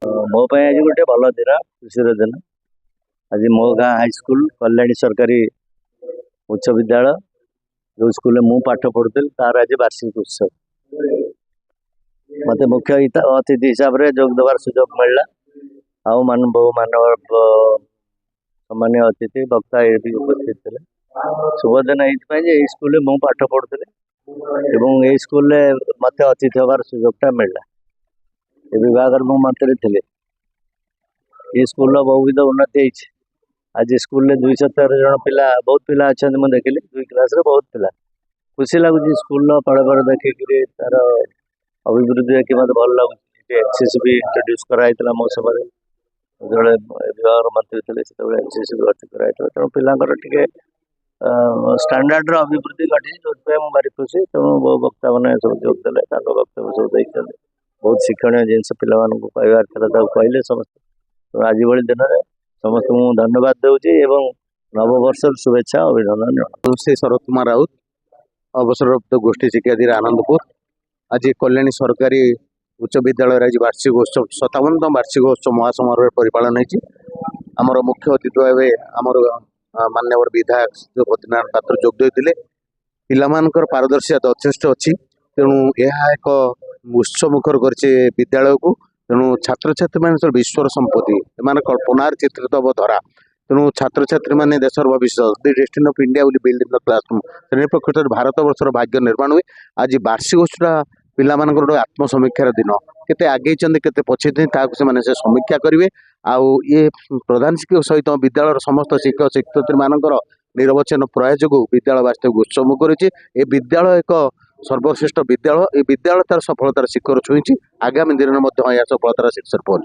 ମୋ ପାଇଁ ଆଜି ଗୋଟେ ଭଲ ଦିନ, ଖୁସିର ଦିନ। ଆଜି ମୋ ଗାଁ ହାଇସ୍କୁଲ କଲ୍ୟାଣୀ ସରକାରୀ ଉଚ୍ଚ ବିଦ୍ୟାଳୟ जो स्कूल में पाठ पढ़ुଥିଲି तार आज वार्षिक उत्सव। मत मुख्य अतिथि हिसाब से जोग देवार सुजोग मिलला। बहु मानव सामान्य अतिथि वक्ता ये भी उपस्थित थे। शुभदिन ये स्कूल में पाठ पढ़ुଥିଲି एवं ये स्कूल मत अतिथि हबार सुजोगटा मिलला। ये विभाग मंत्री थे। ये स्कूल बहुविध उन्नति आज स्कूल में 213 जन पिला बहुत पिला अच्छा मुझे देखिली 2 क्लास रे बहुत पिला खुशी लगुच स्कूल पढ़ देखिक तार अभिवृद्धि देखिए मत भल लगुच। एनसीसी भी इंट्रोड्यूस कराइला मो समय जो विभाग मंत्री थे से एनसीसी भी भर्ती कराई तेणु पिलांकर टे स्टैंडर्ड अभिवृद्धि घटी जो भारी खुशी। तेणु वक्ता मैंने सब जोगदे वक्तव्य सब देखते बहुत शिक्षणीय जिनस पिलाମାନଙ୍କୁ କହିବାର ଥିଲା ତାକୁ କହିଲେ ସମସ୍ତେ। तो आज भली दिन में समस्त धन्यवाद दूसरी एवं नववर्ष शुभेच्छा अभिनंदन। श्री शरद कुमार राउत अवसरप्राप्त गोष्ठी शिक्षाधीर आनंदपुर आज कल्याणी सरकारी उच्च विद्यालय आज वार्षिक उत्सव 57तम वार्षिक उत्सव महासमारोह परिपालन होमर मुख्य अतिथि भाव आमर मान्यवर विधायक श्री बद्रीनारायण पात्र जोग देते। पिलामानकर पारदर्शिता यथेष्ट अच्छी तेणु यह एक उत्सवमुखर कर विद्यालय को। तेणु छात्र छात्री मान विश्वर संपत्ति एम कल्पनार चित्रित हम धरा। तेणु छात्र छात्री मैंने देशर भविष्य the destiny of India build in the classroom से प्रकृत भारत वर्षर भाग्य निर्माण हुए। आज वार्षिक उत्सव पिला आत्मसमीक्षार दिन केते आगे केते पछे से समीक्षा करेंगे। आउ ये प्रधान शिक्षक सहित विद्यालय समस्त शिक्षक शिक्षयित्री मानकर निरवच्छिन्न प्रयास जो विद्यालय वास्तविक उत्सव कर विद्यालय एक सर्वश्रेष्ठ विद्यालय। ये विद्यालय तार सफलतार शिखर छुई आगामी दिन में सफलतार शीर्ष पहुंच।